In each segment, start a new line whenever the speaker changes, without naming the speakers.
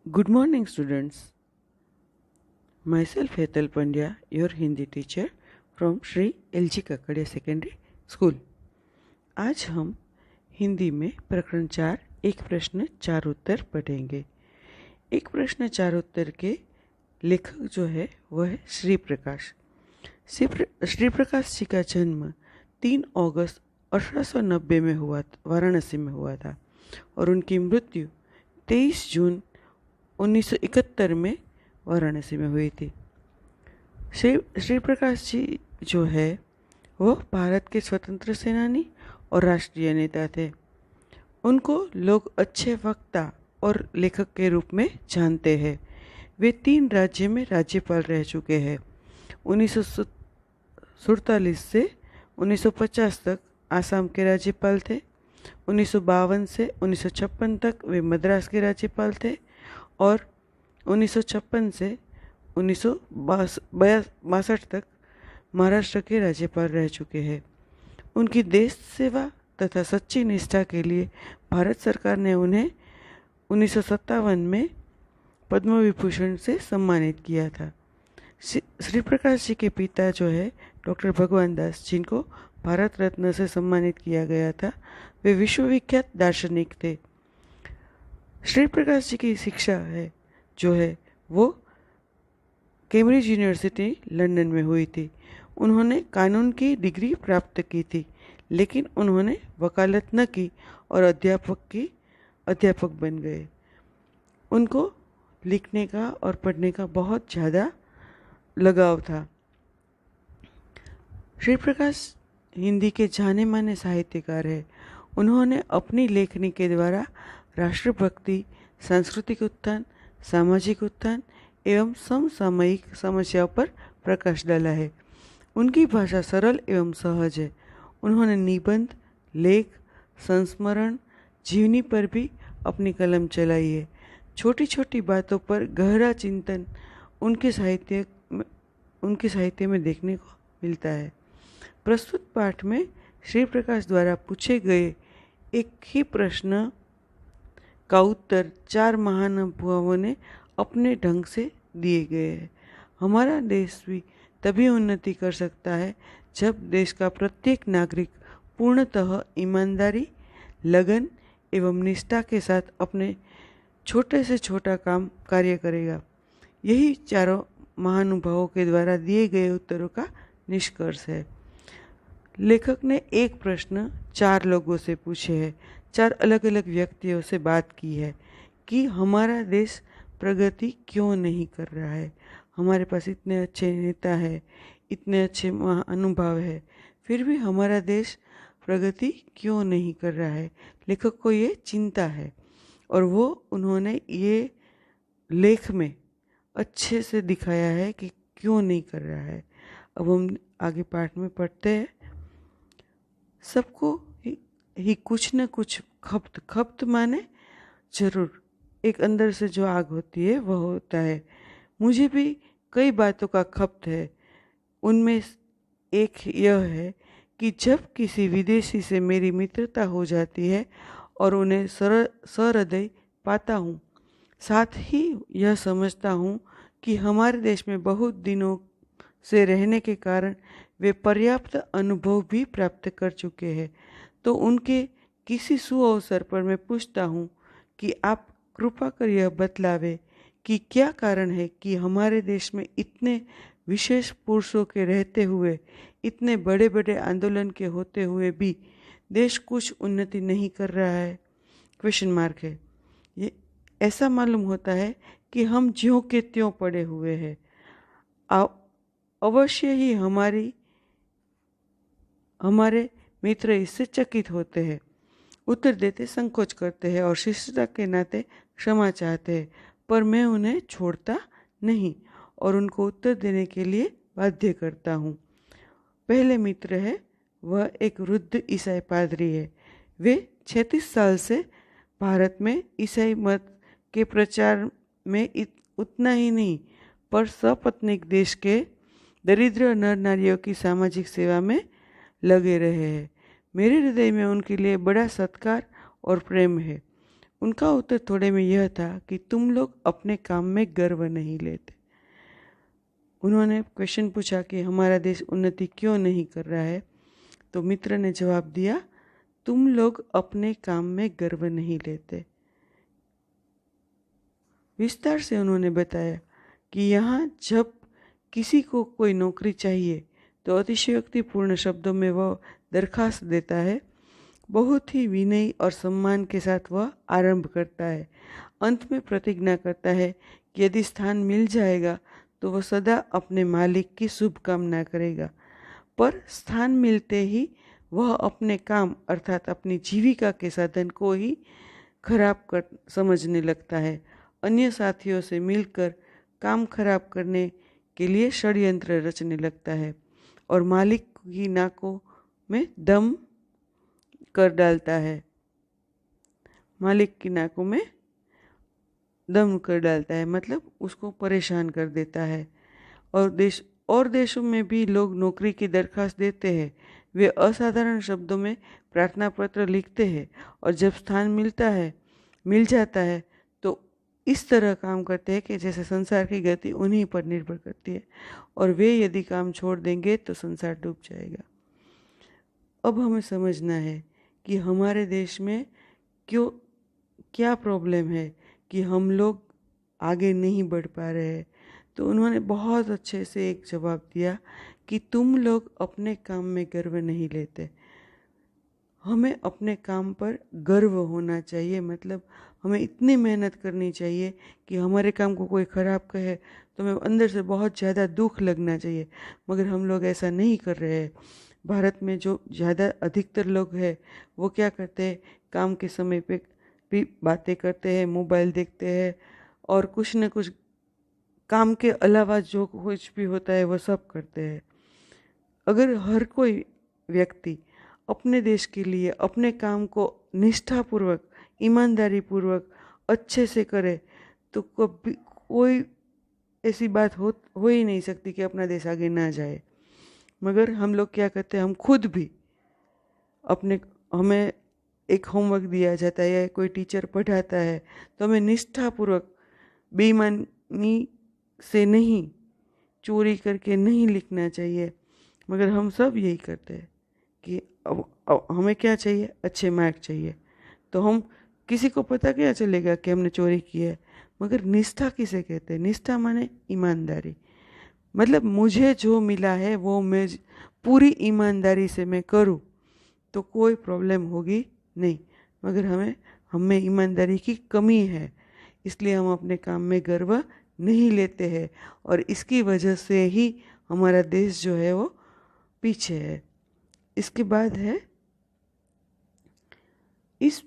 Good morning, students. Myself Hetal Pandya, your Hindi teacher from Shri LG Kakadiya secondary school. आज हम हिंदी में प्रकरण 4 एक प्रश्न 4 उत्तर पढ़ेंगे। एक प्रश्न 4 उत्तर के लेखक जो है वह है श्री प्रकाश। श्री प्रकाश जी का जन्म 3 अगस्त 1890 में वाराणसी में हुआ था और उनकी मृत्यु 23 जून 1971 में वाराणसी में हुई थी। श्री प्रकाश जी जो है वह भारत के स्वतंत्र सेनानी और राष्ट्रीय नेता थे। उनको लोग अच्छे वक्ता और लेखक के रूप में जानते हैं। वे 3 राज्य में राज्यपाल रह चुके हैं। 1947 से 1950 तक आसाम के राज्यपाल थे। 1952 से 1956 तक वे मद्रास के राज्यपाल थे और 1956 से 1962 तक महाराष्ट्र के राज्यपाल रह चुके हैं। उनकी देश सेवा तथा सच्ची निष्ठा के लिए भारत सरकार ने उन्हें 1957 में पद्म विभूषण से सम्मानित किया था। श्री प्रकाश जी के पिता जो है डॉक्टर भगवान दास, जिनको भारत रत्न से सम्मानित किया गया था, वे विश्वविख्यात दार्शनिक थे। श्री प्रकाश जी की शिक्षा जो है वो कैम्ब्रिज यूनिवर्सिटी लंदन में हुई थी। उन्होंने कानून की डिग्री प्राप्त की थी, लेकिन उन्होंने वकालत न की और अध्यापक बन गए। उनको लिखने का और पढ़ने का बहुत ज़्यादा लगाव था। श्री प्रकाश हिंदी के जाने माने साहित्यकार हैं। उन्होंने अपनी लेखनी के द्वारा राष्ट्रभक्ति, सांस्कृतिक उत्थान, सामाजिक उत्थान एवं समसामयिक समस्याओं पर प्रकाश डाला है। उनकी भाषा सरल एवं सहज है। उन्होंने निबंध, लेख, संस्मरण, जीवनी पर भी अपनी कलम चलाई है। छोटी छोटी बातों पर गहरा चिंतन उनके साहित्य में देखने को मिलता है। प्रस्तुत पाठ में श्री प्रकाश द्वारा पूछे गए एक ही प्रश्न का उत्तर 4 महानुभावों ने अपने ढंग से दिए गए हैं। हमारा देश भी तभी उन्नति कर सकता है जब देश का प्रत्येक नागरिक पूर्णतः ईमानदारी, लगन एवं निष्ठा के साथ अपने छोटे से छोटा कार्य करेगा। यही चारों महानुभावों के द्वारा दिए गए उत्तरों का निष्कर्ष है। लेखक ने एक प्रश्न 4 लोगों से पूछे हैं, 4 अलग अलग व्यक्तियों से बात की है कि हमारा देश प्रगति क्यों नहीं कर रहा है। हमारे पास इतने अच्छे नेता है, इतने अच्छे महानुभाव है, फिर भी हमारा देश प्रगति क्यों नहीं कर रहा है। लेखक को ये चिंता है और वो उन्होंने ये लेख में अच्छे से दिखाया है कि क्यों नहीं कर रहा है। अब हम आगे पाठ में पढ़ते हैं। सबको ही कुछ न कुछ खप्त माने जरूर एक अंदर से जो आग होती है वह होता है। मुझे भी कई बातों का खप्त है। उनमें एक यह है कि जब किसी विदेशी से मेरी मित्रता हो जाती है और उन्हें सहृदय पाता हूँ, साथ ही यह समझता हूँ कि हमारे देश में बहुत दिनों से रहने के कारण वे पर्याप्त अनुभव भी प्राप्त कर चुके हैं, तो उनके किसी सुअवसर पर मैं पूछता हूँ कि आप कृपा कर यह बतलावे कि क्या कारण है कि हमारे देश में इतने विशेष पुरुषों के रहते हुए, इतने बड़े बड़े आंदोलन के होते हुए भी देश कुछ उन्नति नहीं कर रहा है। क्वेश्चन मार्क है। ये ऐसा मालूम होता है कि हम ज्यों के त्यों पड़े हुए हैं। अवश्य ही हमारे मित्र इससे चकित होते हैं, उत्तर देते संकोच करते हैं और शिष्टता के नाते क्षमा चाहते हैं, पर मैं उन्हें छोड़ता नहीं और उनको उत्तर देने के लिए बाध्य करता हूँ। पहले मित्र है वह एक वृद्ध ईसाई पादरी है। वे 36 साल से भारत में ईसाई मत के प्रचार में उतना ही नहीं पर सपत्नीक देश के दरिद्र नर नारियों की सामाजिक सेवा में लगे रहे हैं। मेरे हृदय में उनके लिए बड़ा सत्कार और प्रेम है। उनका उत्तर थोड़े में यह था कि तुम लोग अपने काम में गर्व नहीं लेते। उन्होंने क्वेश्चन पूछा कि हमारा देश उन्नति क्यों नहीं कर रहा है, तो मित्र ने जवाब दिया, तुम लोग अपने काम में गर्व नहीं लेते। विस्तार से उन्होंने बताया कि यहाँ जब किसी को कोई नौकरी चाहिए तो अतिशयोक्तिपूर्ण शब्दों में वह दरखास्त देता है। बहुत ही विनय और सम्मान के साथ वह आरंभ करता है। अंत में प्रतिज्ञा करता है कि यदि स्थान मिल जाएगा तो वह सदा अपने मालिक की शुभकामना करेगा, पर स्थान मिलते ही वह अपने काम अर्थात अपनी जीविका के साधन को ही खराब कर समझने लगता है। अन्य साथियों से मिलकर काम खराब करने के लिए षड्यंत्र रचने लगता है और मालिक की नाकों में दम कर डालता है। मालिक की नाकों में दम कर डालता है मतलब उसको परेशान कर देता है। और देशों में भी लोग नौकरी की दरखास्त देते हैं। वे असाधारण शब्दों में प्रार्थना पत्र लिखते हैं और जब स्थान मिल जाता है तो इस तरह काम करते हैं कि जैसे संसार की गति उन्हीं पर निर्भर करती है और वे यदि काम छोड़ देंगे तो संसार डूब जाएगा। अब हमें समझना है कि हमारे देश में क्या प्रॉब्लम है कि हम लोग आगे नहीं बढ़ पा रहे हैं। तो उन्होंने बहुत अच्छे से एक जवाब दिया कि तुम लोग अपने काम में गर्व नहीं लेते। हमें अपने काम पर गर्व होना चाहिए, मतलब हमें इतनी मेहनत करनी चाहिए कि हमारे काम को कोई ख़राब कहे तो हमें अंदर से बहुत ज़्यादा दुख लगना चाहिए, मगर हम लोग ऐसा नहीं कर रहे हैं। भारत में जो अधिकतर लोग हैं वो क्या करते हैं, काम के समय पे भी बातें करते हैं, मोबाइल देखते हैं और कुछ न कुछ काम के अलावा जो कुछ भी होता है वो सब करते हैं। अगर हर कोई व्यक्ति अपने देश के लिए अपने काम को निष्ठापूर्वक, ईमानदारी पूर्वक अच्छे से करे तो कभी कोई ऐसी बात हो ही नहीं सकती कि अपना देश आगे ना जाए। मगर हम लोग क्या करते हैं, हम खुद भी हमें एक होमवर्क दिया जाता है या कोई टीचर पढ़ाता है तो हमें निष्ठापूर्वक बेईमानी से नहीं, चोरी करके नहीं लिखना चाहिए। मगर हम सब यही करते हैं कि अब हमें क्या चाहिए, अच्छे मार्क चाहिए, तो हम किसी को पता क्या चलेगा कि हमने चोरी की है। मगर निष्ठा किसे कहते हैं? निष्ठा माने ईमानदारी, मतलब मुझे जो मिला है वो मैं पूरी ईमानदारी से मैं करूँ तो कोई प्रॉब्लम होगी नहीं। मगर हमें ईमानदारी की कमी है, इसलिए हम अपने काम में गर्व नहीं लेते हैं और इसकी वजह से ही हमारा देश जो है वो पीछे है। इसके बाद है इस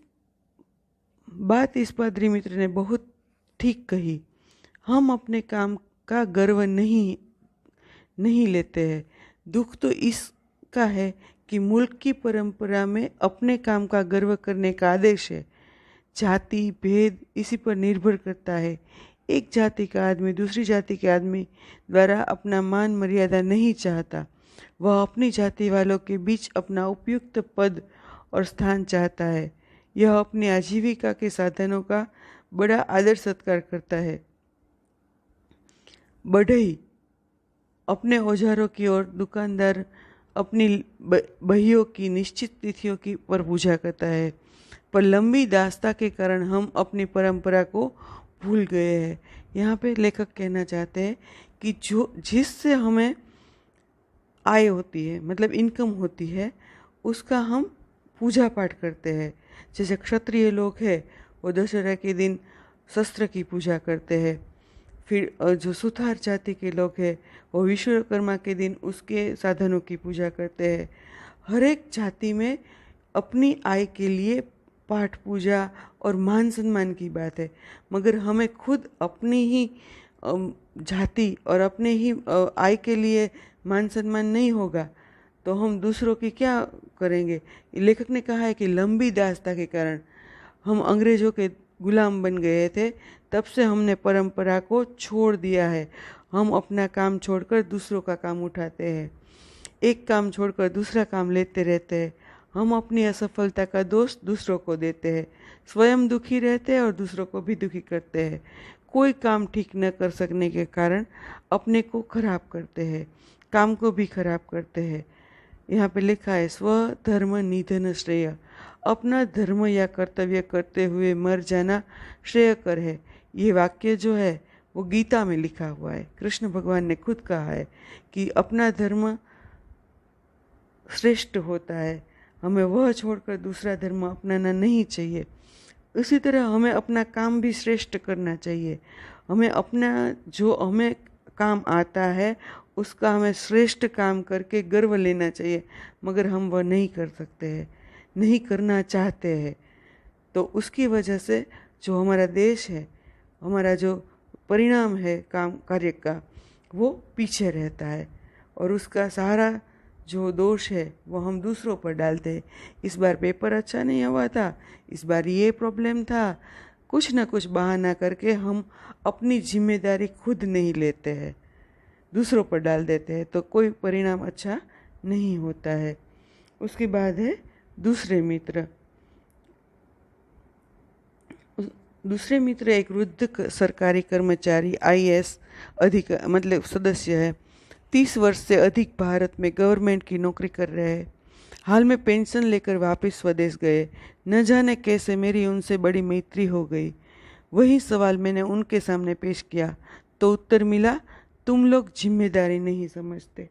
पादरी मित्र ने बहुत ठीक कही, हम अपने काम का गर्व नहीं लेते हैं। दुख तो इसका है कि मुल्क की परंपरा में अपने काम का गर्व करने का आदेश है। जाति भेद इसी पर निर्भर करता है। एक जाति का आदमी दूसरी जाति के आदमी द्वारा अपना मान मर्यादा नहीं चाहता, वह अपनी जाति वालों के बीच अपना उपयुक्त पद और स्थान चाहता है। यह अपनी आजीविका के साधनों का बड़ा आदर सत्कार करता है। बढ़ई अपने औजारों की और दुकानदार अपनी बहियों की निश्चित तिथियों की पर पूजा करता है। पर लंबी दास्ता के कारण हम अपनी परंपरा को भूल गए हैं। यहाँ पे लेखक कहना चाहते हैं कि जिससे हमें आय होती है, मतलब इनकम होती है, उसका हम पूजा पाठ करते हैं। जैसे क्षत्रिय लोग हैं वो दशहरा के दिन शस्त्र की पूजा करते हैं। फिर जो सुथार जाति के लोग हैं वो विश्वकर्मा के दिन उसके साधनों की पूजा करते हैं। हर एक जाति में अपनी आय के लिए पाठ पूजा और मान सम्मान की बात है, मगर हमें खुद अपनी ही जाति और अपने ही आय के लिए मान सम्मान नहीं होगा तो हम दूसरों की क्या करेंगे। लेखक ने कहा है कि लंबी दास्ता के कारण हम अंग्रेज़ों के गुलाम बन गए थे, तब से हमने परंपरा को छोड़ दिया है। हम अपना काम छोड़कर दूसरों का काम उठाते हैं, एक काम छोड़कर दूसरा काम लेते रहते हैं। हम अपनी असफलता का दोष दूसरों को देते हैं, स्वयं दुखी रहते हैं और दूसरों को भी दुखी करते हैं। कोई काम ठीक न कर सकने के कारण अपने को खराब करते हैं, काम को भी खराब करते हैं। यहाँ पे लिखा है स्वधर्म निधन श्रेय, अपना धर्म या कर्तव्य करते हुए मर जाना श्रेयकर है। ये वाक्य जो है वो गीता में लिखा हुआ है। कृष्ण भगवान ने खुद कहा है कि अपना धर्म श्रेष्ठ होता है, हमें वह छोड़कर दूसरा धर्म अपनाना नहीं चाहिए। उसी तरह हमें अपना काम भी श्रेष्ठ करना चाहिए। हमें अपना जो हमें काम आता है उसका हमें श्रेष्ठ काम करके गर्व लेना चाहिए, मगर हम वह नहीं कर सकते हैं, नहीं करना चाहते हैं। तो उसकी वजह से जो हमारा देश है, हमारा जो परिणाम है काम कार्य का, वो पीछे रहता है और उसका सारा जो दोष है वो हम दूसरों पर डालते हैं। इस बार पेपर अच्छा नहीं हुआ था, इस बार ये प्रॉब्लम था, कुछ ना कुछ बहाना करके हम अपनी जिम्मेदारी खुद नहीं लेते हैं, दूसरों पर डाल देते हैं, तो कोई परिणाम अच्छा नहीं होता है। उसके बाद है दूसरे मित्र। दूसरे मित्र एक वृद्ध सरकारी कर्मचारी आईएएस मतलब सदस्य है। 30 वर्ष से अधिक भारत में गवर्नमेंट की नौकरी कर रहे हैं। हाल में पेंशन लेकर वापस स्वदेश गए। न जाने कैसे मेरी उनसे बड़ी मैत्री हो गई। वही सवाल मैंने उनके सामने पेश किया तो उत्तर मिला, तुम लोग जिम्मेदारी नहीं समझते।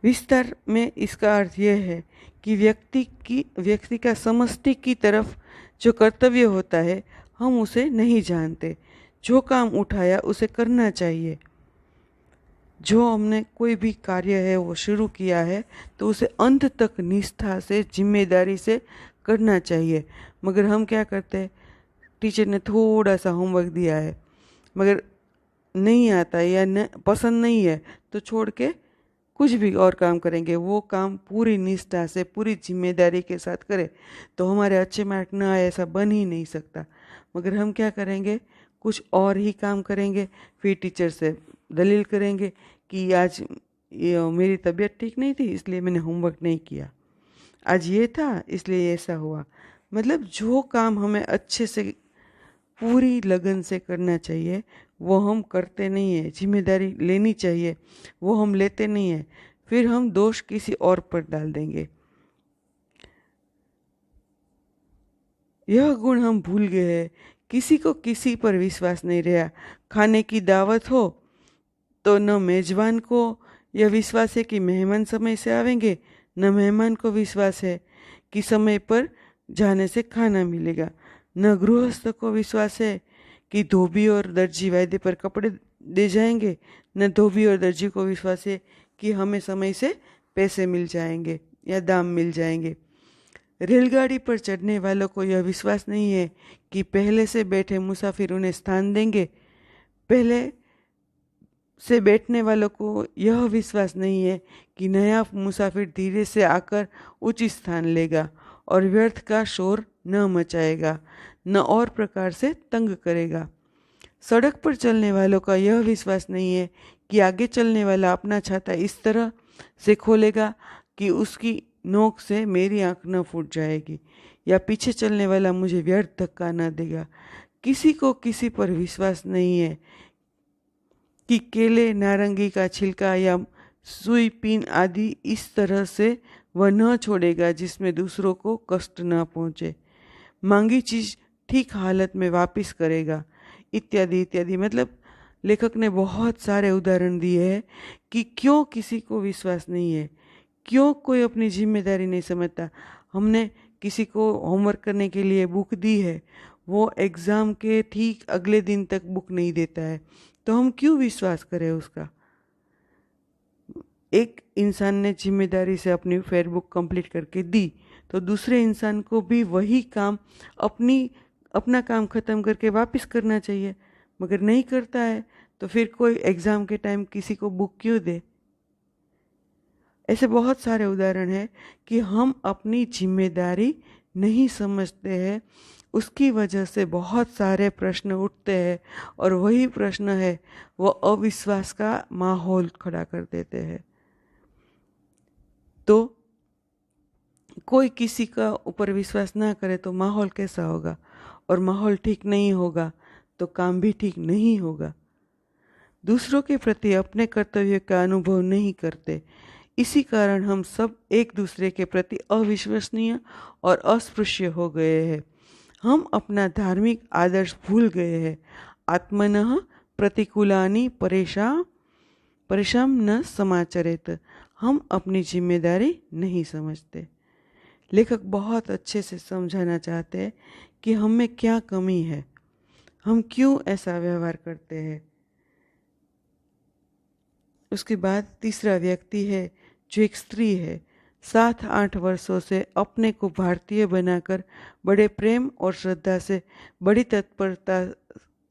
विस्तार में इसका अर्थ यह है कि व्यक्ति का समष्टि की तरफ जो कर्तव्य होता है हम उसे नहीं जानते। जो काम उठाया उसे करना चाहिए। जो हमने कोई भी कार्य है वो शुरू किया है तो उसे अंत तक निष्ठा से जिम्मेदारी से करना चाहिए। मगर हम क्या करते हैं, टीचर ने थोड़ा सा होमवर्क दिया है मगर नहीं आता है या पसंद नहीं है तो छोड़ के कुछ भी और काम करेंगे। वो काम पूरी निष्ठा से पूरी जिम्मेदारी के साथ करें तो हमारे अच्छे मार्क ना आए ऐसा बन ही नहीं सकता। मगर हम क्या करेंगे, कुछ और ही काम करेंगे, फिर टीचर से दलील करेंगे कि आज मेरी तबीयत ठीक नहीं थी इसलिए मैंने होमवर्क नहीं किया, आज ये था इसलिए ऐसा हुआ। मतलब जो काम हमें अच्छे से पूरी लगन से करना चाहिए वो हम करते नहीं है, जिम्मेदारी लेनी चाहिए वो हम लेते नहीं है, फिर हम दोष किसी और पर डाल देंगे। यह गुण हम भूल गए हैं। किसी को किसी पर विश्वास नहीं रहा। खाने की दावत हो तो न मेजबान को यह विश्वास है कि मेहमान समय से आवेंगे, न मेहमान को विश्वास है कि समय पर जाने से खाना मिलेगा, न गृहस्थ को विश्वास है कि धोबी और दर्जी वायदे पर कपड़े दे जाएंगे, न धोबी और दर्जी को विश्वास है कि हमें समय से पैसे मिल जाएंगे या दाम मिल जाएंगे। रेलगाड़ी पर चढ़ने वालों को यह विश्वास नहीं है कि पहले से बैठे मुसाफिर उन्हें स्थान देंगे। पहले से बैठने वालों को यह विश्वास नहीं है कि नया मुसाफिर धीरे से आकर उचित स्थान लेगा और व्यर्थ का शोर न मचाएगा, न और प्रकार से तंग करेगा। सड़क पर चलने वालों का यह विश्वास नहीं है कि आगे चलने वाला अपना छाता इस तरह से खोलेगा कि उसकी नोक से मेरी आंख न फूट जाएगी, या पीछे चलने वाला मुझे व्यर्थ धक्का न देगा। किसी को किसी पर विश्वास नहीं है कि केले, नारंगी का छिलका या सुई पिन आदि इस तरह से वह न छोड़ेगा जिसमें दूसरों को कष्ट न पहुँचे। मांगी चीज ठीक हालत में वापस करेगा, इत्यादि इत्यादि। मतलब लेखक ने बहुत सारे उदाहरण दिए हैं कि क्यों किसी को विश्वास नहीं है, क्यों कोई अपनी जिम्मेदारी नहीं समझता। हमने किसी को होमवर्क करने के लिए बुक दी है, वो एग्ज़ाम के ठीक अगले दिन तक बुक नहीं देता है, तो हम क्यों विश्वास करें उसका। एक इंसान ने जिम्मेदारी से अपनी फेयर बुक कंप्लीट करके दी तो दूसरे इंसान को भी वही काम अपना काम ख़त्म करके वापस करना चाहिए, मगर नहीं करता है तो फिर कोई एग्ज़ाम के टाइम किसी को बुक क्यों दे। ऐसे बहुत सारे उदाहरण हैं कि हम अपनी जिम्मेदारी नहीं समझते हैं, उसकी वजह से बहुत सारे प्रश्न उठते हैं और वही प्रश्न है वो अविश्वास का माहौल खड़ा कर देते हैं। तो कोई किसी का ऊपर विश्वास ना करे तो माहौल कैसा होगा, और माहौल ठीक नहीं होगा तो काम भी ठीक नहीं होगा। दूसरों के प्रति अपने कर्तव्य का अनुभव नहीं करते, इसी कारण हम सब एक दूसरे के प्रति अविश्वसनीय और अस्पृश्य हो गए हैं। हम अपना धार्मिक आदर्श भूल गए हैं। आत्मनः प्रतिकूलानि परेशान न समाचरेत। हम अपनी जिम्मेदारी नहीं समझते। लेखक बहुत अच्छे से समझाना चाहते हैं कि हम में क्या कमी है, हम क्यों ऐसा व्यवहार करते हैं। उसके बाद तीसरा व्यक्ति है जो एक स्त्री है। 7-8 वर्षों से अपने को भारतीय बनाकर बड़े प्रेम और श्रद्धा से, बड़ी तत्परता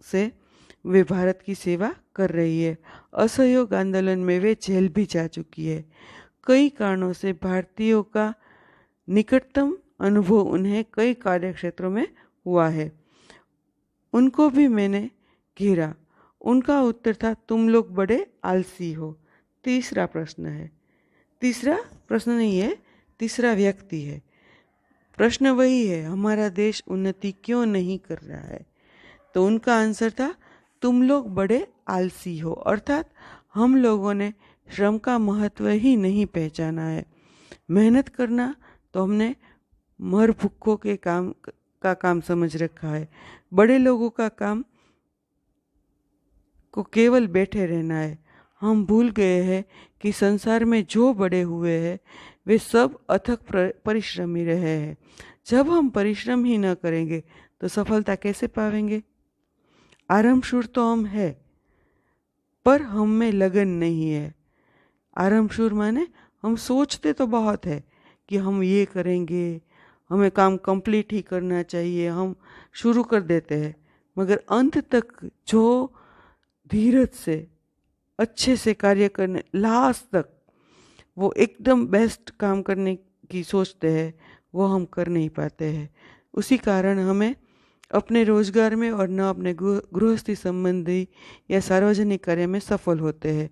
से वे भारत की सेवा कर रही है। असहयोग आंदोलन में वे जेल भी जा चुकी है। कई कारणों से भारतीयों का निकटतम अनुभव उन्हें कई कार्यक्षेत्रों में हुआ है। उनको भी मैंने घेरा। उनका उत्तर था, तुम लोग बड़े आलसी हो। तीसरा प्रश्न है, तीसरा प्रश्न नहीं है, तीसरा व्यक्ति है। प्रश्न वही है, हमारा देश उन्नति क्यों नहीं कर रहा है? तो उनका आंसर था, तुम लोग बड़े आलसी हो। अर्थात हम लोगों ने श्रम का महत्व ही नहीं पहचाना है। मेहनत करना तो हमने मर भुक्खों के काम समझ रखा है। बड़े लोगों का काम को केवल बैठे रहना है। हम भूल गए हैं कि संसार में जो बड़े हुए हैं वे सब अथक परिश्रमी रहे हैं। जब हम परिश्रम ही न करेंगे तो सफलता कैसे पाएंगे? आरामशूर तो हम है, पर हम में लगन नहीं है। आरामशूर माने हम सोचते तो बहुत है कि हम ये करेंगे, हमें काम कंप्लीट ही करना चाहिए, हम शुरू कर देते हैं, मगर अंत तक जो धीरज से अच्छे से कार्य करने, लास्ट तक वो एकदम बेस्ट काम करने की सोचते हैं, वो हम कर नहीं पाते हैं। उसी कारण हमें अपने रोजगार में और न अपने गृहस्थी संबंधी या सार्वजनिक कार्य में सफल होते हैं।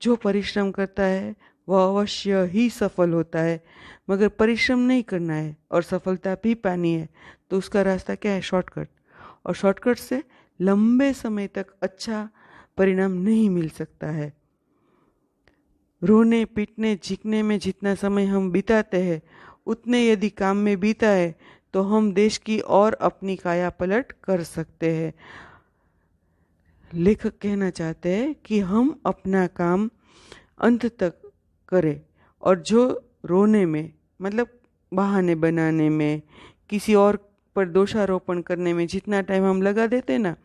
जो परिश्रम करता है वह अवश्य ही सफल होता है, मगर परिश्रम नहीं करना है और सफलता भी पानी है तो उसका रास्ता क्या है? शॉर्टकट। और शॉर्टकट से लंबे समय तक अच्छा परिणाम नहीं मिल सकता है। रोने पीटने झिकने में जितना समय हम बिताते हैं उतने यदि काम में बीता है तो हम देश की और अपनी काया पलट कर सकते हैं। लेखक कहना चाहते हैं कि हम अपना काम अंत तक करें, और जो रोने में, मतलब बहाने बनाने में, किसी और पर दोषारोपण करने में जितना टाइम हम लगा देते ना,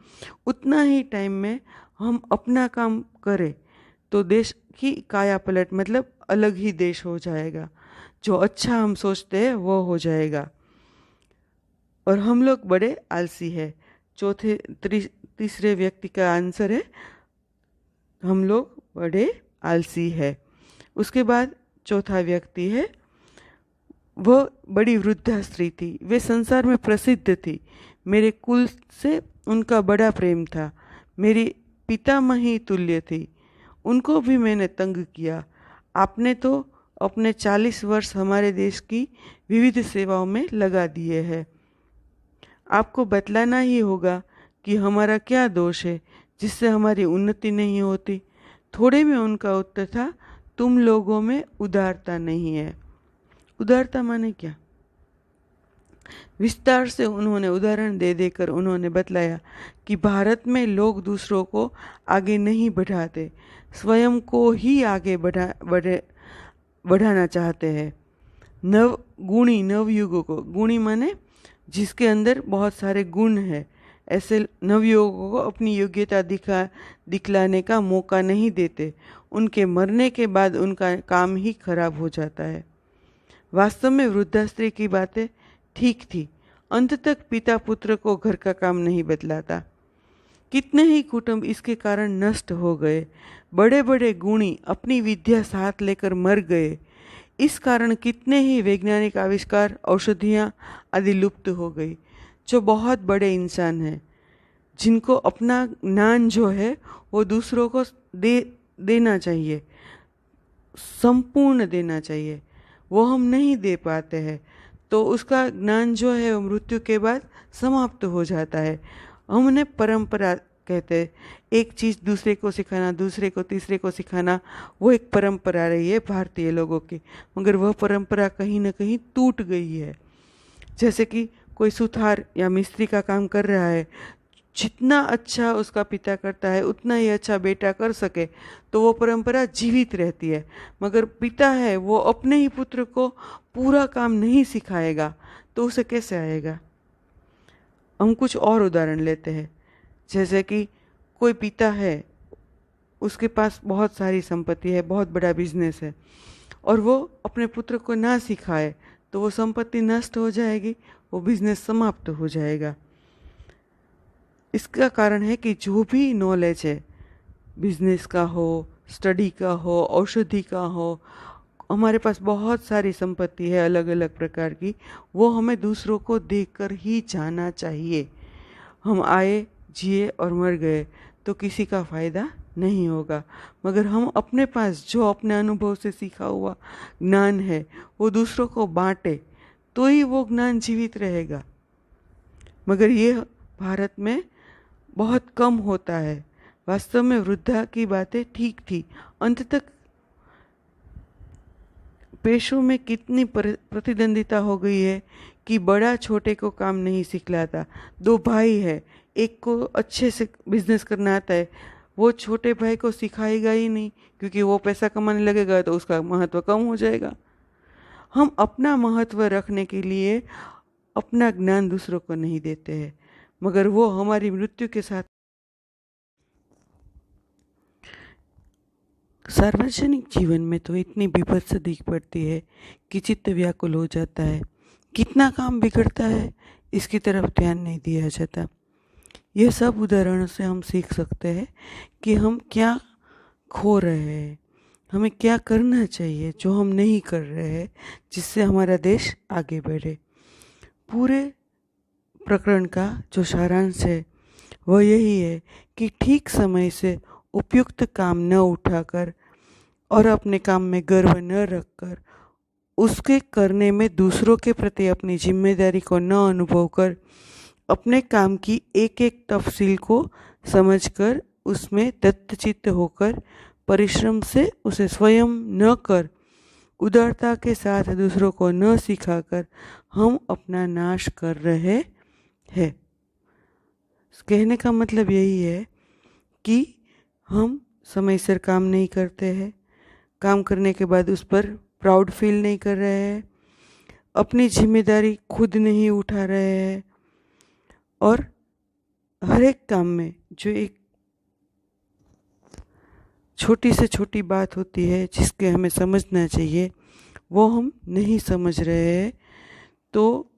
उतना ही टाइम में हम अपना काम करें तो देश की काया पलट, मतलब अलग ही देश हो जाएगा। जो अच्छा हम सोचते हैं वो हो जाएगा। और हम लोग बड़े आलसी है। तीसरे व्यक्ति का आंसर है, हम लोग बड़े आलसी है। उसके बाद चौथा व्यक्ति है, वह बड़ी वृद्धा स्त्री थी। वे संसार में प्रसिद्ध थी। मेरे कुल से उनका बड़ा प्रेम था। मेरी पितामही तुल्य थी। उनको भी मैंने तंग किया। आपने तो अपने 40 वर्ष हमारे देश की विविध सेवाओं में लगा दिए हैं। आपको बतलाना ही होगा कि हमारा क्या दोष है जिससे हमारी उन्नति नहीं होती। थोड़े में उनका उत्तर था, तुम लोगों में उदारता नहीं है। उदारता माने क्या? विस्तार से उन्होंने उदाहरण दे देकर उन्होंने बतलाया कि भारत में लोग दूसरों को आगे नहीं बढ़ाते, स्वयं को ही आगे बढ़ाना चाहते हैं। नवयुगों को, गुणी माने जिसके अंदर बहुत सारे गुण हैं, ऐसे नवयुवकों को अपनी योग्यता दिखलाने का मौका नहीं देते। उनके मरने के बाद उनका काम ही खराब हो जाता है। वास्तव में वृद्धा स्त्री की बातें ठीक थी। अंत तक पिता पुत्र को घर का काम नहीं बतलाता। कितने ही कुटुंब इसके कारण नष्ट हो गए। बड़े बड़े गुणी अपनी विद्या साथ लेकर मर गए। इस कारण कितने ही वैज्ञानिक आविष्कार, औषधियाँ आदि लुप्त हो गई। जो बहुत बड़े इंसान हैं, जिनको अपना ज्ञान जो है वो दूसरों को देना चाहिए, संपूर्ण देना चाहिए, वो हम नहीं दे पाते हैं, तो उसका ज्ञान जो है वो मृत्यु के बाद समाप्त हो जाता है। हमने परंपरा कहते हैं, एक चीज़ दूसरे को सिखाना, दूसरे को तीसरे को सिखाना, वो एक परंपरा रही है भारतीय लोगों की, मगर वह परंपरा कहीं ना कहीं टूट गई है। जैसे कि कोई सुथार या मिस्त्री का काम कर रहा है, जितना अच्छा उसका पिता करता है उतना ही अच्छा बेटा कर सके तो वो परंपरा जीवित रहती है। मगर पिता है वो अपने ही पुत्र को पूरा काम नहीं सिखाएगा तो उसे कैसे आएगा। हम कुछ और उदाहरण लेते हैं। जैसे कि कोई पिता है, उसके पास बहुत सारी संपत्ति है, बहुत बड़ा बिजनेस है, और वो अपने पुत्र को ना सिखाए तो वो संपत्ति नष्ट हो जाएगी, वो बिजनेस समाप्त हो जाएगा। इसका कारण है कि जो भी नॉलेज है, बिजनेस का हो, स्टडी का हो, औषधि का हो, हमारे पास बहुत सारी संपत्ति है अलग अलग प्रकार की, वो हमें दूसरों को देकर ही जाना चाहिए। हम आए, जिए और मर गए तो किसी का फ़ायदा नहीं होगा। मगर हम अपने पास जो अपने अनुभव से सीखा हुआ ज्ञान है वो दूसरों को बांटे तो ही वो ज्ञान जीवित रहेगा। मगर ये भारत में बहुत कम होता है। वास्तव में वृद्धा की बातें ठीक थी। अंत तक पेशों में कितनी प्रतिद्वंदिता हो गई है कि बड़ा छोटे को काम नहीं सिखलाता। दो भाई है, एक को अच्छे से बिजनेस करना आता है, वो छोटे भाई को सिखाएगा ही नहीं, क्योंकि वो पैसा कमाने लगेगा तो उसका महत्व कम हो जाएगा। हम अपना महत्व रखने के लिए अपना ज्ञान दूसरों को नहीं देते हैं, मगर वो हमारी मृत्यु के साथ सार्वजनिक जीवन में तो इतनी बीभत्स दिख पड़ती है कि चित्त व्याकुल हो जाता है। कितना काम बिगड़ता है, इसकी तरफ ध्यान नहीं दिया जाता। यह सब उदाहरणों से हम सीख सकते हैं कि हम क्या खो रहे हैं, हमें क्या करना चाहिए जो हम नहीं कर रहे हैं, जिससे हमारा देश आगे बढ़े। पूरे प्रकरण का जो सारांश है वह यही है कि ठीक समय से उपयुक्त काम न उठाकर और अपने काम में गर्व न रखकर उसके करने में दूसरों के प्रति अपनी जिम्मेदारी को न अनुभव कर अपने काम की एक एक तफसील को समझकर उसमें दत्तचित्त होकर परिश्रम से उसे स्वयं न कर उदारता के साथ दूसरों को न सिखाकर हम अपना नाश कर रहे हैं। कहने का मतलब यही है कि हम समय से काम नहीं करते हैं, काम करने के बाद उस पर प्राउड फील नहीं कर रहे हैं, अपनी जिम्मेदारी खुद नहीं उठा रहे हैं, और हर एक काम में जो एक छोटी से छोटी बात होती है जिसके हमें समझना चाहिए वो हम नहीं समझ रहे हैं। तो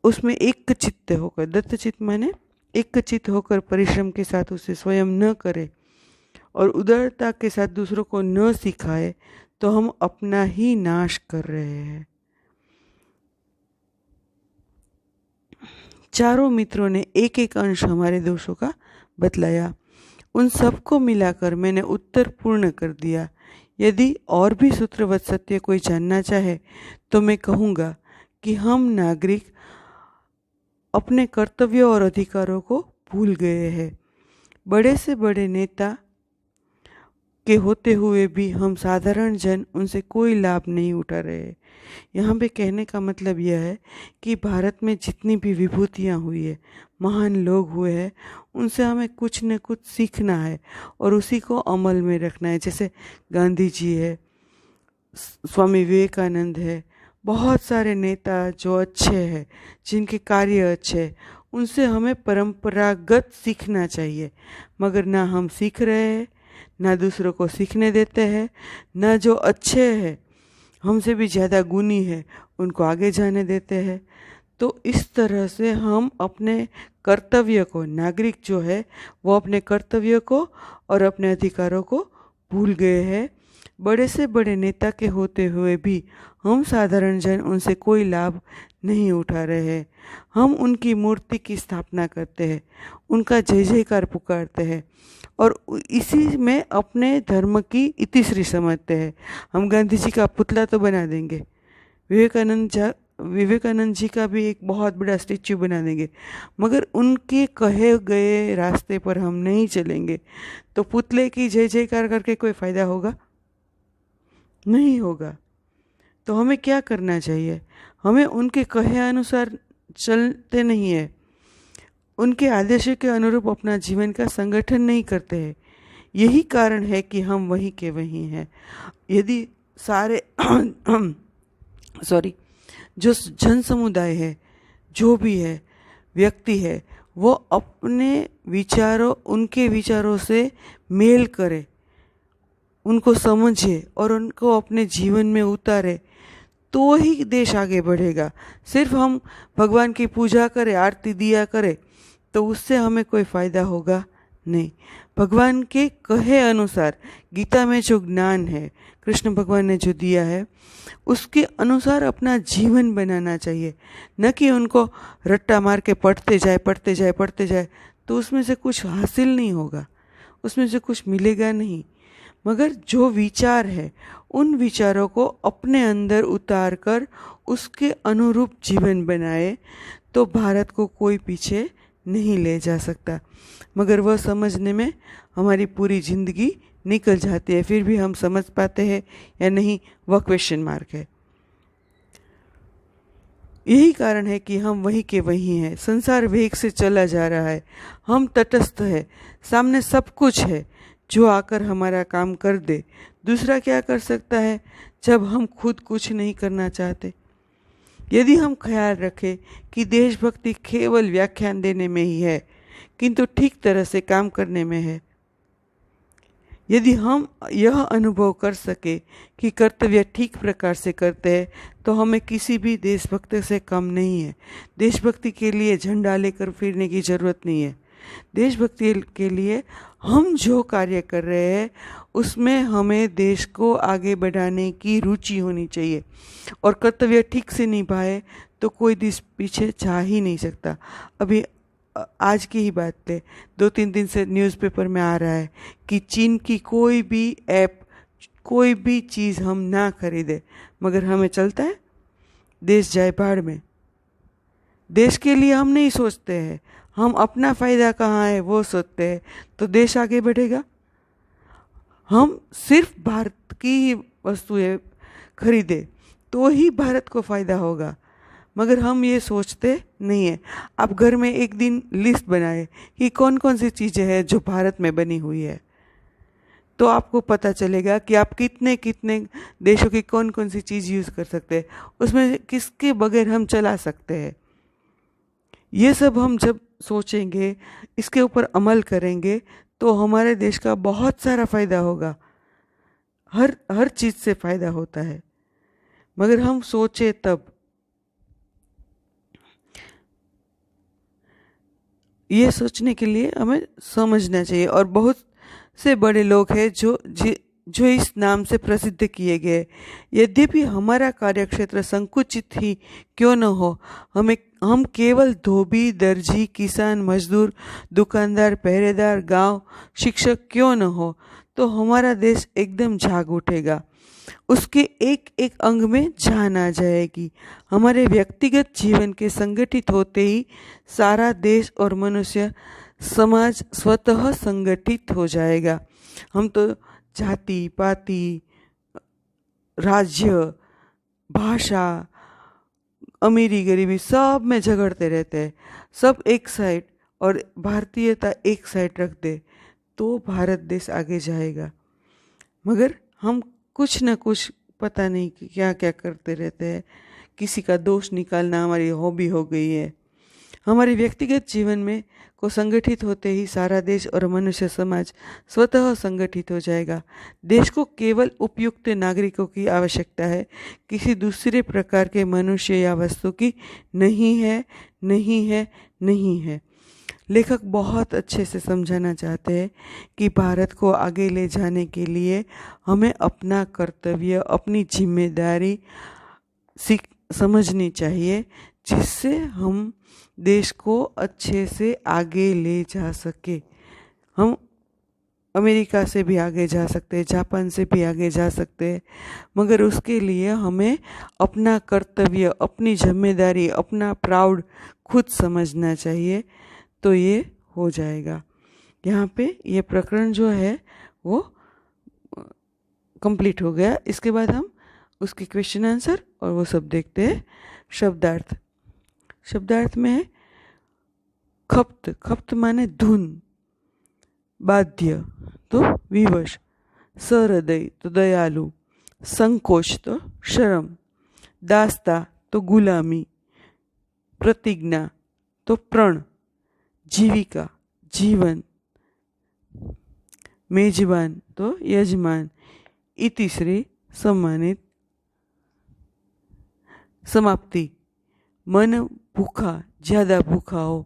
उसमें एक चित्त होकर, दत्तचित्त माने एक चित्त होकर परिश्रम के साथ उसे स्वयं न करे और उदारता के साथ दूसरों को न सिखाए तो हम अपना ही नाश कर रहे हैं। चारों मित्रों ने एक एक अंश हमारे दोषों का बतलाया। उन सबको मिलाकर मैंने उत्तर पूर्ण कर दिया। यदि और भी सूत्रवत सत्य कोई जानना चाहे तो मैं कहूँगा कि हम नागरिक अपने कर्तव्यों और अधिकारों को भूल गए हैं। बड़े से बड़े नेता के होते हुए भी हम साधारण जन उनसे कोई लाभ नहीं उठा रहे। यहाँ पे कहने का मतलब यह है कि भारत में जितनी भी विभूतियाँ हुई है, महान लोग हुए हैं, उनसे हमें कुछ न कुछ सीखना है और उसी को अमल में रखना है। जैसे गांधी जी है, स्वामी विवेकानंद है, बहुत सारे नेता जो अच्छे हैं, जिनके कार्य अच्छे हैं, उनसे हमें परंपरागत सीखना चाहिए। मगर ना हम सीख रहे हैं, ना दूसरों को सीखने देते हैं, ना जो अच्छे हैं हमसे भी ज़्यादा गुणी है उनको आगे जाने देते हैं। तो इस तरह से हम अपने कर्तव्य को, नागरिक जो है वो अपने कर्तव्य को और अपने अधिकारों को भूल गए हैं। बड़े से बड़े नेता के होते हुए भी हम साधारण जन उनसे कोई लाभ नहीं उठा रहे हैं। हम उनकी मूर्ति की स्थापना करते हैं, उनका जय जयकार पुकारते हैं और इसी में अपने धर्म की इतिश्री समझते हैं। हम गांधी जी का पुतला तो बना देंगे, विवेकानंद जी का भी एक बहुत बड़ा स्टेच्यू बना देंगे, मगर उनके कहे गए रास्ते पर हम नहीं चलेंगे तो पुतले की जय जयकार करके कोई फ़ायदा होगा? नहीं होगा। तो हमें क्या करना चाहिए? हमें उनके कहे अनुसार चलते नहीं है, उनके आदेशों के अनुरूप अपना जीवन का संगठन नहीं करते हैं। यही कारण है कि हम वहीं के वहीं हैं। यदि सारे सॉरी जो जन समुदाय है, जो भी है, व्यक्ति है, वो अपने विचारों, उनके विचारों से मेल करे, उनको समझे और उनको अपने जीवन में उतारे, तो ही देश आगे बढ़ेगा। सिर्फ हम भगवान की पूजा करें, आरती दिया करें, तो उससे हमें कोई फ़ायदा होगा नहीं। भगवान के कहे अनुसार गीता में जो ज्ञान है, कृष्ण भगवान ने जो दिया है, उसके अनुसार अपना जीवन बनाना चाहिए, न कि उनको रट्टा मार के पढ़ते जाए, तो उसमें से कुछ हासिल नहीं होगा, उसमें से कुछ मिलेगा नहीं। मगर जो विचार है, उन विचारों को अपने अंदर उतार कर उसके अनुरूप जीवन बनाए तो भारत को कोई पीछे नहीं ले जा सकता। मगर वह समझने में हमारी पूरी ज़िंदगी निकल जाती है, फिर भी हम समझ पाते हैं या नहीं, वह क्वेश्चन मार्क है। यही कारण है कि हम वहीं के वहीं हैं। संसार वेग से चला जा रहा है, हम तटस्थ है, सामने सब कुछ है जो आकर हमारा काम कर दे। दूसरा क्या कर सकता है जब हम खुद कुछ नहीं करना चाहते? यदि हम ख्याल रखें कि देशभक्ति केवल व्याख्यान देने में ही है, किंतु ठीक तरह से काम करने में है, यदि हम यह अनुभव कर सके कि कर्तव्य ठीक प्रकार से करते हैं, तो हमें किसी भी देशभक्त से कम नहीं है। देशभक्ति के लिए झंडा लेकर फिरने की ज़रूरत नहीं है। देशभक्ति के लिए हम जो कार्य कर रहे हैं उसमें हमें देश को आगे बढ़ाने की रुचि होनी चाहिए, और कर्तव्य ठीक से निभाए तो कोई देश पीछे जा ही नहीं सकता। अभी आज की ही बात है, 2-3 दिन से न्यूज़पेपर में आ रहा है कि चीन की कोई भी ऐप, कोई भी चीज़ हम ना खरीदे, मगर हमें चलता है। देश जाए भाड़ में। देश के लिए हम नहीं सोचते हैं, हम अपना फ़ायदा कहाँ है वो सोचते हैं, तो देश आगे बढ़ेगा? हम सिर्फ भारत की ही वस्तुएं खरीदे तो ही भारत को फ़ायदा होगा, मगर हम ये सोचते नहीं है। आप घर में एक दिन लिस्ट बनाए कि कौन कौन सी चीज़ें हैं जो भारत में बनी हुई है, तो आपको पता चलेगा कि आप कितने कितने देशों की कौन कौन सी चीज़ यूज़ कर सकते हैं, उसमें किसके बगैर हम चला सकते हैं। ये सब हम जब सोचेंगे, इसके ऊपर अमल करेंगे, तो हमारे देश का बहुत सारा फ़ायदा होगा। हर चीज़ से फ़ायदा होता है, मगर हम सोचे तब। ये सोचने के लिए हमें समझना चाहिए। और बहुत से बड़े लोग हैं जो इस नाम से प्रसिद्ध किए गए। यद्यपि हमारा कार्यक्षेत्र संकुचित ही क्यों न हो, हम केवल धोबी, दर्जी, किसान, मजदूर, दुकानदार, पहरेदार, गांव, शिक्षक क्यों न हो, तो हमारा देश एकदम जाग उठेगा। उसके एक एक अंग में जान आ जाएगी। हमारे व्यक्तिगत जीवन के संगठित होते ही सारा देश और मनुष्य समाज स्वतः संगठित हो जाएगा। हम तो जाति पाति, राज्य, भाषा, अमीरी गरीबी सब में झगड़ते रहते हैं। सब एक साइड और भारतीयता एक साइड रख दे तो भारत देश आगे जाएगा। मगर हम कुछ न कुछ पता नहीं कि क्या क्या करते रहते हैं। किसी का दोष निकालना हमारी हॉबी हो गई है। हमारे व्यक्तिगत जीवन में को संगठित होते ही सारा देश और मनुष्य समाज स्वतः संगठित हो जाएगा। देश को केवल उपयुक्त नागरिकों की आवश्यकता है, किसी दूसरे प्रकार के मनुष्य या वस्तु की नहीं है, नहीं है, नहीं है। लेखक बहुत अच्छे से समझाना चाहते हैं कि भारत को आगे ले जाने के लिए हमें अपना कर्तव्य, अपनी जिम्मेदारी समझनी चाहिए, जिससे हम देश को अच्छे से आगे ले जा सके। हम अमेरिका से भी आगे जा सकते हैं, जापान से भी आगे जा सकते हैं, मगर उसके लिए हमें अपना कर्तव्य, अपनी जिम्मेदारी, अपना प्राउड खुद समझना चाहिए, तो ये हो जाएगा। यहाँ पे ये प्रकरण जो है वो कंप्लीट हो गया। इसके बाद हम उसके क्वेश्चन आंसर और वो सब देखते हैं। शब्दार्थ। शब्दार्थ में है खप्त। खप्त माने धुन, बाध्य तो विवश, सहृदय तो दयालु, संकोच तो शर्म, दास्ता तो गुलामी, प्रतिज्ञा तो प्रण, जीविका जीवन, मेजबान तो यजमान, इतिश्री सम्मानित, समाप्ति मन भूखा, ज़्यादा भूखा हो।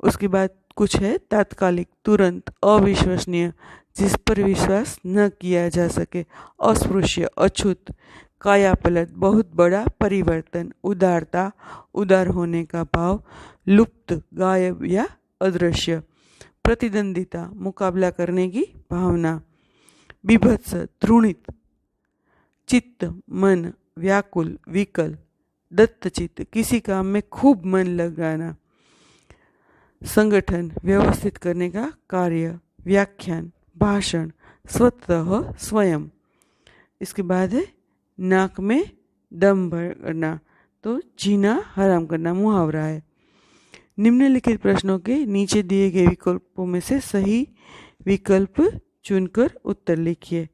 उसके बाद कुछ है तात्कालिक, तुरंत, अविश्वसनीय, जिस पर विश्वास न किया जा सके, अस्पृश्य, अछूत, कायापलट, बहुत बड़ा परिवर्तन, उदारता, उदार होने का भाव, लुप्त, गायब या अदृश्य, प्रतिद्वंदिता, मुकाबला करने की भावना, बीभत्स, घृणित, चित्त, मन, व्याकुल, विकल, दत्तचित्त, किसी काम में खूब मन लगाना, संगठन, व्यवस्थित करने का कार्य, व्याख्यान, भाषण, स्वतः, स्वयं। इसके बाद है नाक में दम भरना, तो जीना हराम करना, मुहावरा है। निम्नलिखित प्रश्नों के नीचे दिए गए विकल्पों में से सही विकल्प चुनकर उत्तर लिखिए।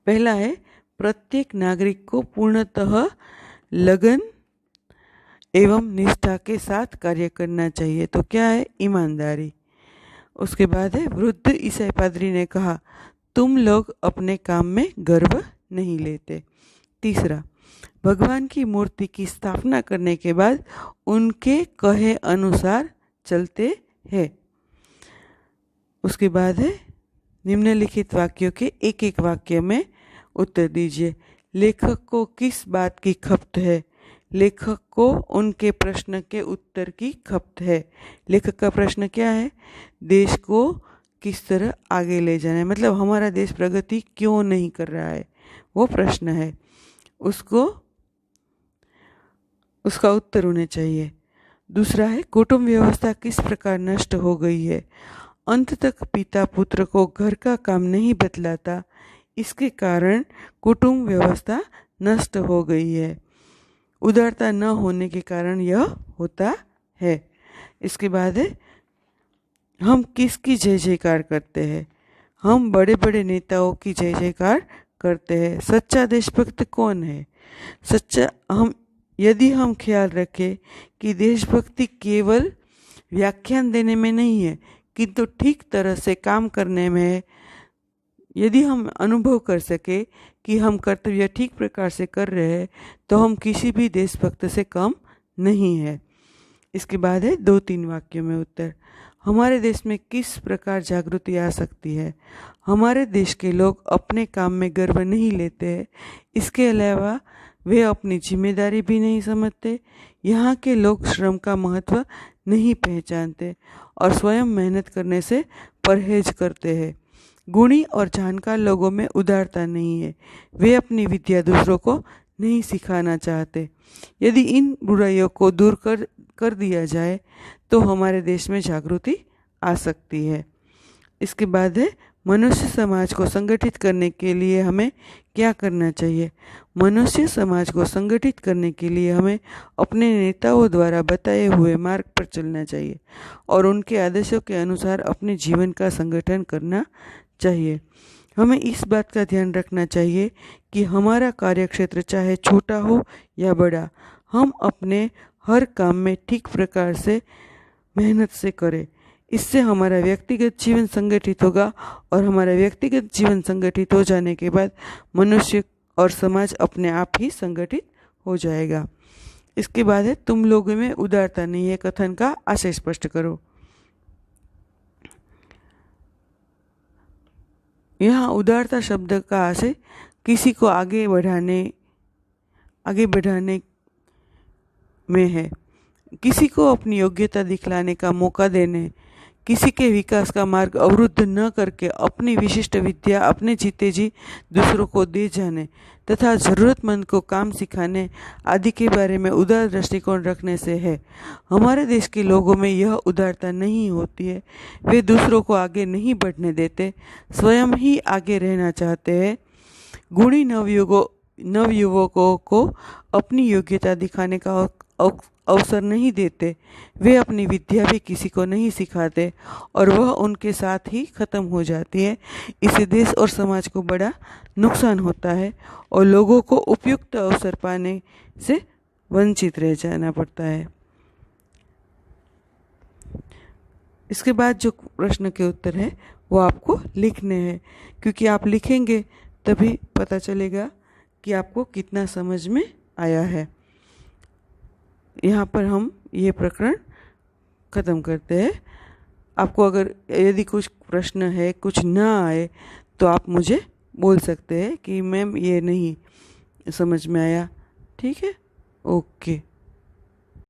पहला है प्रत्येक नागरिक को पूर्णतः लगन एवं निष्ठा के साथ कार्य करना चाहिए, तो क्या है? ईमानदारी। उसके बाद है वृद्ध ईसाई पादरी ने कहा, तुम लोग अपने काम में गर्व नहीं लेते। तीसरा, भगवान की मूर्ति की स्थापना करने के बाद उनके कहे अनुसार चलते हैं। उसके बाद है निम्नलिखित वाक्यों के एक एक वाक्य में उत्तर दीजिए। लेखक को किस बात की खपत है? लेखक को उनके प्रश्न के उत्तर की खपत है। लेखक का प्रश्न क्या है? देश को किस तरह आगे ले जाना है, मतलब हमारा देश प्रगति क्यों नहीं कर रहा है, वो प्रश्न है। उसका उत्तर होने चाहिए। दूसरा है कुटुंब व्यवस्था किस प्रकार नष्ट हो गई है। अंत तक पिता पुत्र को घर का काम नहीं बतलाता, इसके कारण कुटुंब व्यवस्था नष्ट हो गई है। उदारता न होने के कारण यह होता है। इसके बाद है हम किसकी जय जयकार करते हैं? हम बड़े बड़े नेताओं की जय जयकार करते हैं। सच्चा देशभक्त कौन है? यदि हम ख्याल रखें कि देशभक्ति केवल व्याख्यान देने में नहीं है, किंतु ठीक तरह से काम करने में है, यदि हम अनुभव कर सके कि हम कर्तव्य ठीक प्रकार से कर रहे हैं, तो हम किसी भी देशभक्त से कम नहीं है। इसके बाद है 2-3 वाक्यों में उत्तर। हमारे देश में किस प्रकार जागृति आ सकती है? हमारे देश के लोग अपने काम में गर्व नहीं लेते हैं। इसके अलावा वे अपनी जिम्मेदारी भी नहीं समझते। यहाँ के लोग श्रम का महत्व नहीं पहचानते और स्वयं मेहनत करने से परहेज करते हैं। गुणी और जानकार लोगों में उदारता नहीं है। वे अपनी विद्या दूसरों को नहीं सिखाना चाहते। यदि इन बुराइयों को दूर कर दिया जाए तो हमारे देश में जागृति आ सकती है। इसके बाद है मनुष्य समाज को संगठित करने के लिए हमें क्या करना चाहिए? मनुष्य समाज को संगठित करने के लिए हमें अपने नेताओं द्वारा बताए हुए मार्ग पर चलना चाहिए और उनके आदेशों के अनुसार अपने जीवन का संगठन करना चाहिए। हमें इस बात का ध्यान रखना चाहिए कि हमारा कार्यक्षेत्र चाहे छोटा हो या बड़ा, हम अपने हर काम में ठीक प्रकार से मेहनत से करें। इससे हमारा व्यक्तिगत जीवन संगठित होगा और हमारा व्यक्तिगत जीवन संगठित हो जाने के बाद मनुष्य और समाज अपने आप ही संगठित हो जाएगा। इसके बाद है तुम लोगों में उदारता नहीं है, कथन का आशय स्पष्ट करो। यहाँ उदारता शब्द का आशय किसी को आगे बढ़ाने में है, किसी को अपनी योग्यता दिखलाने का मौका देने, किसी के विकास का मार्ग अवरुद्ध न करके अपनी विशिष्ट विद्या अपने जीते जी दूसरों को दे जाने तथा जरूरतमंद को काम सिखाने आदि के बारे में उदार दृष्टिकोण रखने से है। हमारे देश के लोगों में यह उदारता नहीं होती है। वे दूसरों को आगे नहीं बढ़ने देते, स्वयं ही आगे रहना चाहते हैं। गुणी नवयुवकों को अपनी योग्यता दिखाने का अवसर नहीं देते। वे अपनी विद्या भी किसी को नहीं सिखाते और वह उनके साथ ही खत्म हो जाती है। इससे देश और समाज को बड़ा नुकसान होता है और लोगों को उपयुक्त अवसर पाने से वंचित रह जाना पड़ता है। इसके बाद जो प्रश्न के उत्तर है वो आपको लिखने हैं, क्योंकि आप लिखेंगे तभी पता चलेगा कि आपको कितना समझ में आया है। यहाँ पर हम ये प्रकरण ख़त्म करते हैं। आपको अगर यदि कुछ प्रश्न है, कुछ ना आए, तो आप मुझे बोल सकते हैं कि मैम ये नहीं समझ में आया। ठीक है, ओके।